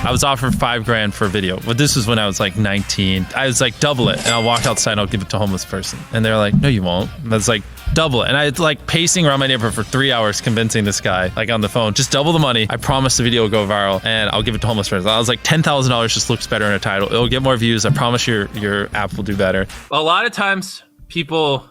I was offered $5,000 for a video. But this was when I was like 19. I was like, double it. And I'll walk outside and I'll give it to a homeless person. And they're like, no, you won't. And I was like, double it. And I was like pacing around my neighborhood for 3 hours convincing this guy, like on the phone, just double the money. I promise the video will go viral and I'll give it to homeless person. I was like, $10,000 just looks better in a title. It'll get more views. I promise your app will do better. A lot of times people,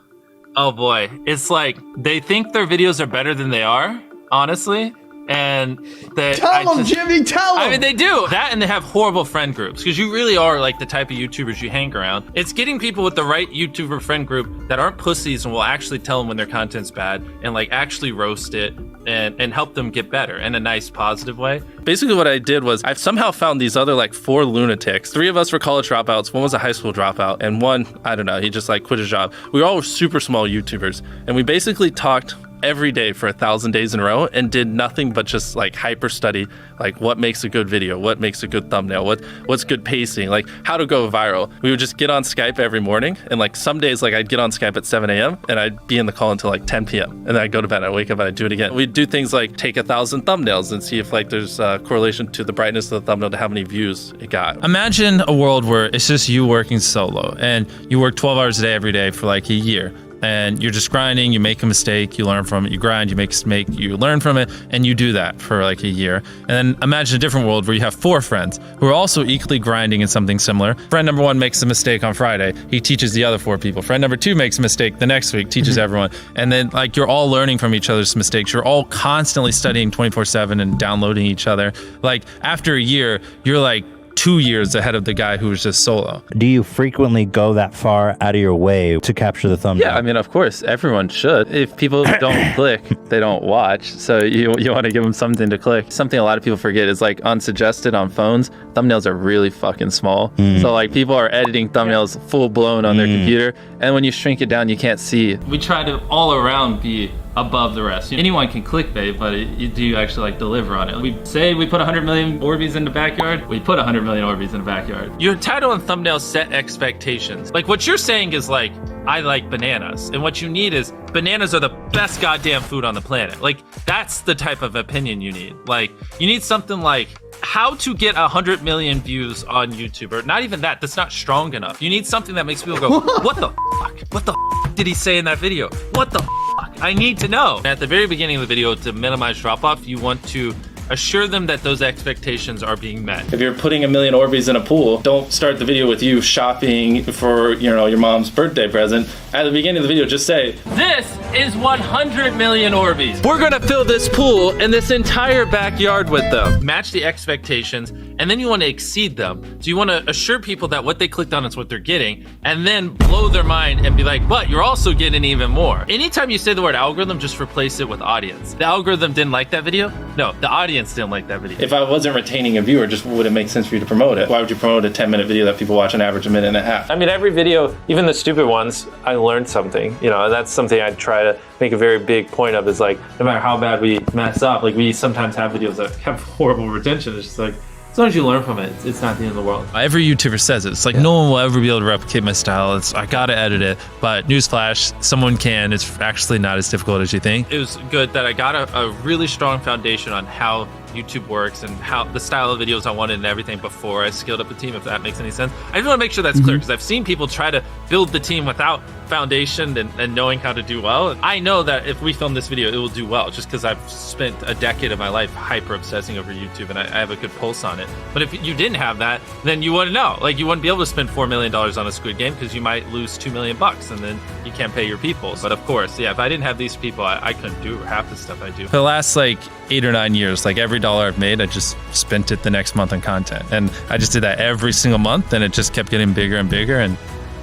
oh boy, it's like they think their videos are better than they are, honestly. And tell them, Jimmy, tell them. I mean, they do that, and they have horrible friend groups because you really are like the type of YouTubers you hang around. It's getting people with the right YouTuber friend group that aren't pussies and will actually tell them when their content's bad and like actually roast it and help them get better in a nice, positive way. Basically what I did was I've somehow found these other like 4 lunatics. 3 of us were college dropouts, 1 was a high school dropout, and 1, I don't know, he just like quit his job. We were all super small YouTubers, and we basically talked every day for 1,000 days in a row and did nothing but just like hyper study like what makes a good video, what makes a good thumbnail, what's good pacing, like how to go viral. We would just get on Skype every morning, and like some days like I'd get on Skype at 7 a.m. and I'd be in the call until like 10 p.m. and then I'd go to bed, I'd wake up and I'd do it again. We'd do things like take 1,000 thumbnails and see if like there's a correlation to the brightness of the thumbnail to how many views it got. Imagine a world where it's just you working solo and you work 12 hours a day every day for like a year. And you're just grinding, you make a mistake, you learn from it, you grind, you make a mistake, you learn from it, and you do that for like a year. And then imagine a different world where you have 4 friends who are also equally grinding in something similar. Friend number 1 makes a mistake on Friday, he teaches the other 4 people. Friend number 2 makes a mistake the next week, teaches everyone. And then like you're all learning from each other's mistakes. You're all constantly studying 24/7 and downloading each other. Like after a year, you're like 2 years ahead of the guy who was just solo. Do you frequently go that far out of your way to capture the thumbnail? Yeah, I mean, of course, everyone should. If people don't click, they don't watch. So you want to give them something to click. Something a lot of people forget is like unsuggested on phones, thumbnails are really fucking small. So like people are editing thumbnails full blown on their computer. And when you shrink it down, you can't see. We try to all around be above the rest. Anyone can clickbait, but do you actually like deliver on it? We say we put 100 million Orbeez in the backyard, we put 100 million Orbeez in the backyard. Your title and thumbnail set expectations. Like what you're saying is like, I like bananas. And what you need is bananas are the best goddamn food on the planet. Like that's the type of opinion you need. Like you need something like how to get 100 million views on YouTube, or not even that, that's not strong enough. You need something that makes people go, what the fuck? What the fuck did he say in that video? What the fuck? I need to know. At the very beginning of the video, to minimize drop off, you want to assure them that those expectations are being met. If you're putting 1 million Orbeez in a pool, don't start the video with you shopping for, you know, your mom's birthday present. At the beginning of the video, just say, this is 100 million Orbeez. We're gonna fill this pool and this entire backyard with them. Match the expectations, and then you want to exceed them. So you want to assure people that what they clicked on is what they're getting, and then blow their mind and be like, but you're also getting even more. Anytime you say the word algorithm, just replace it with audience. The algorithm didn't like that video? No, the audience didn't like that video. If I wasn't retaining a viewer, just wouldn't make sense for you to promote it. Why would you promote a 10-minute video that people watch on average a minute and a half? I mean, every video, even the stupid ones, I learned something, you know, and that's something I try to make a very big point of, is like, no matter how bad we mess up, like we sometimes have videos that have horrible retention. It's just like, as long as you learn from it, it's not the end of the world. Every YouTuber says it. It's like, no one will ever be able to replicate my style. I gotta edit it. But newsflash, someone can. It's actually not as difficult as you think. It was good that I got a really strong foundation on how YouTube works and how the style of videos I wanted and everything before I scaled up the team, if that makes any sense. I just want to make sure that's clear, because I've seen people try to build the team without foundation and knowing how to do well. I know that if we film this video, it will do well, just because I've spent a decade of my life hyper obsessing over YouTube and I have a good pulse on it. But if you didn't have that, then you wouldn't know. Like, you wouldn't be able to spend $4 million on a Squid Game, because you might lose $2 million and then you can't pay your people. But of course, yeah, if I didn't have these people, I couldn't do half the stuff I do. For the last like 8 or 9 years, like every dollar I've made, I just spent it the next month on content. And I just did that every single month, and it just kept getting bigger and bigger, and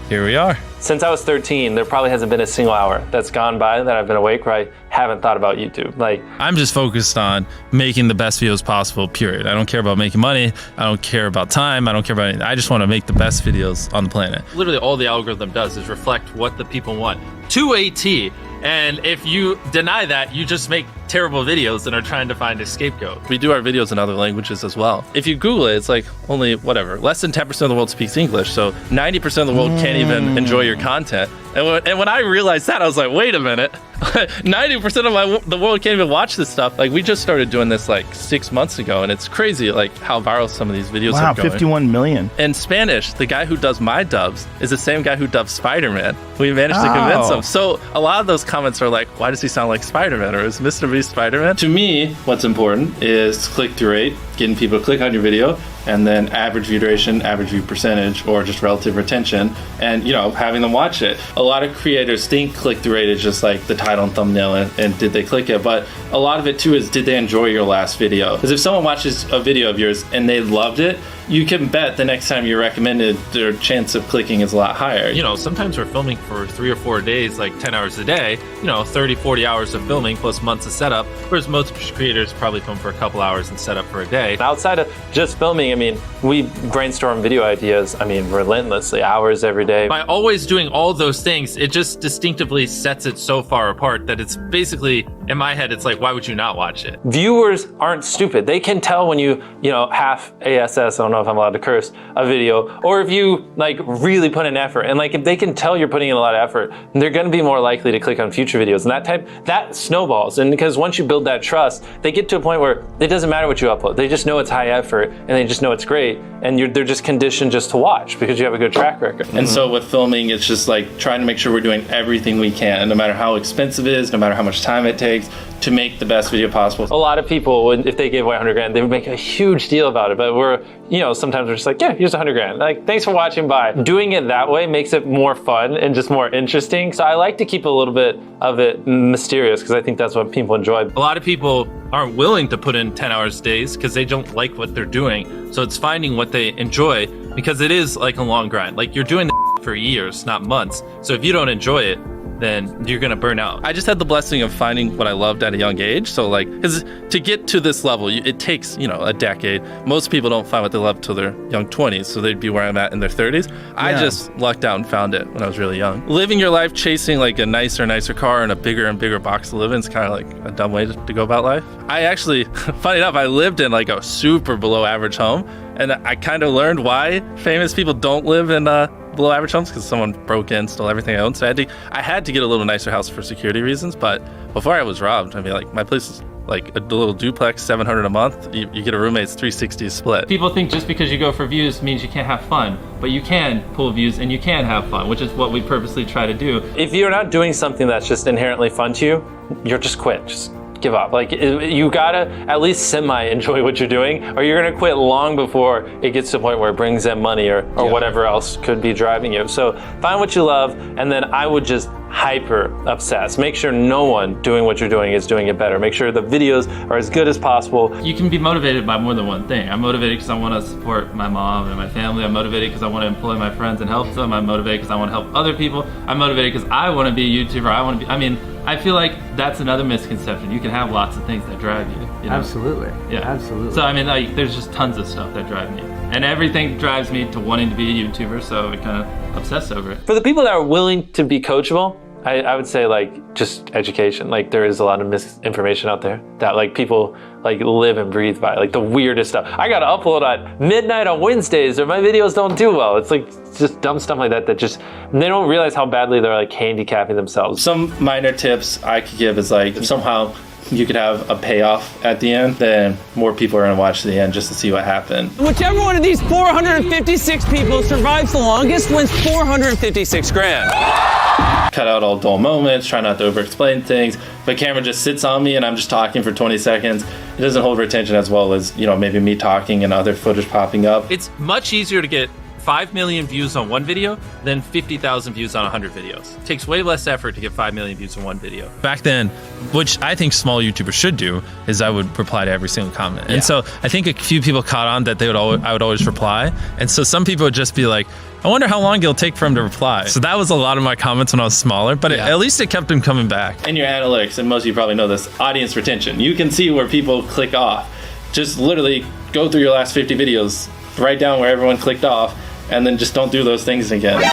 here we are. Since I was 13, there probably hasn't been a single hour that's gone by that I've been awake where I haven't thought about YouTube. Like, I'm just focused on making the best videos possible, period. I don't care about making money. I don't care about time. I don't care about anything. I just want to make the best videos on the planet. Literally all the algorithm does is reflect what the people want to a T. And if you deny that, you just make terrible videos and are trying to find a scapegoat. We do our videos in other languages as well. If you Google it, it's like only whatever, less than 10% of the world speaks English. So 90% of the world can't even enjoy your content. And when I realized that, I was like, wait a minute. 90% of the world can't even watch this stuff. Like, we just started doing this like 6 months ago, and it's crazy like how viral some of these videos are going. 51 million. In Spanish, the guy who does my dubs is the same guy who dubbed Spider-Man. We managed to convince him. So a lot of those comments are like, why does he sound like Spider-Man? Or is MrBeast Spider-Man? To me, what's important is click-through rate, getting people to click on your video, and then average view duration, average view percentage, or just relative retention, and, you know, having them watch it. A lot of creators think click-through rate is just like the title and thumbnail and did they click it, but a lot of it too is, did they enjoy your last video? Because if someone watches a video of yours and they loved it, you can bet the next time you recommend it, their chance of clicking is a lot higher. You know, sometimes we're filming for 3 or 4 days, like 10 hours a day, you know, 30, 40 hours of filming plus months of setup, whereas most creators probably film for a couple hours and set up for a day. Outside of just filming, I mean, we brainstorm video ideas, I mean, relentlessly, hours every day. By always doing all those things, it just distinctively sets it so far apart that it's basically, in my head, it's like, why would you not watch it? Viewers aren't stupid. They can tell when you know, half ASS, I don't know if I'm allowed to curse, a video, or if you like really put in effort. And like, if they can tell you're putting in a lot of effort, they're gonna be more likely to click on future videos. And that snowballs. And because once you build that trust, they get to a point where it doesn't matter what you upload. They just know it's high effort and they just know it's great. And they're just conditioned just to watch because you have a good track record. And so with filming, it's just like trying to make sure we're doing everything we can, no matter how expensive it is, no matter how much time it takes, to make the best video possible. A lot of people, if they gave away 100 grand, they would make a huge deal about it. But we're, you know, sometimes we're just like, yeah, here's 100 grand. Like, thanks for watching, bye. Doing it that way makes it more fun and just more interesting. So I like to keep a little bit of it mysterious because I think that's what people enjoy. A lot of people aren't willing to put in 10 hours days because they don't like what they're doing. So it's finding what they enjoy, because it is like a long grind. Like, you're doing the for years, not months. So if you don't enjoy it, then you're gonna burn out. I just had the blessing of finding what I loved at a young age. So like, because to get to this level, it takes, you know, a decade. Most people don't find what they love till their young 20s, so they'd be where I'm at in their 30s. Yeah. I just lucked out and found it when I was really young. Living your life chasing like a nicer car and a bigger and bigger box to live in is kind of like a dumb way to go about life. I actually, funny enough, I lived in like a super below average home, and I kind of learned why famous people don't live in below average homes, because someone broke in, stole everything I owned. So I had to get a little nicer house for security reasons. But before I was robbed, I mean, like, my place is like a little duplex, $700 a month. You get a roommate's $360 split. People think just because you go for views means you can't have fun, but you can pull views and you can have fun, which is what we purposely try to do. If you're not doing something that's just inherently fun to you, you're just quit. Just give up. Like, you gotta at least semi-enjoy what you're doing, or you're gonna quit long before it gets to the point where it brings in money or whatever else could be driving you. So find what you love, and then I would just hyper obsess. Make sure no one doing what you're doing is doing it better. Make sure the videos are as good as possible. You can be motivated by more than one thing. I'm motivated because I want to support my mom and my family. I'm motivated because I want to employ my friends and help them. I'm motivated because I want to help other people. I'm motivated because I want to be a YouTuber. I mean, I feel like that's another misconception. You can have lots of things that drive you. You know? Absolutely. Yeah. Absolutely. So I mean, like, there's just tons of stuff that drive me. And everything drives me to wanting to be a YouTuber, so I kind of obsess over it. For the people that are willing to be coachable, I would say, like, just education. Like, there is a lot of misinformation out there that, like, people like live and breathe by, like the weirdest stuff. I gotta upload at midnight on Wednesdays or my videos don't do well. It's like just dumb stuff like that just, they don't realize how badly they're like handicapping themselves. Some minor tips I could give is like, if somehow you could have a payoff at the end, then more people are gonna watch to the end just to see what happened. Whichever one of these 456 people survives the longest wins 456 grand. Cut out all dull moments, try not to over-explain things. If a camera just sits on me and I'm just talking for 20 seconds, it doesn't hold retention as well as, you know, maybe me talking and other footage popping up. It's much easier to get 5 million views on one video than 50,000 views on 100 videos. It takes way less effort to get 5 million views on one video. Back then, which I think small YouTubers should do, is I would reply to every single comment. And so I think a few people caught on that I would always reply. And so some people would just be like, I wonder how long it'll take for him to reply. So that was a lot of my comments when I was smaller, but at least it kept him coming back. In your analytics, and most of you probably know this, audience retention. You can see where people click off. Just literally go through your last 50 videos, write down where everyone clicked off, and then just don't do those things again.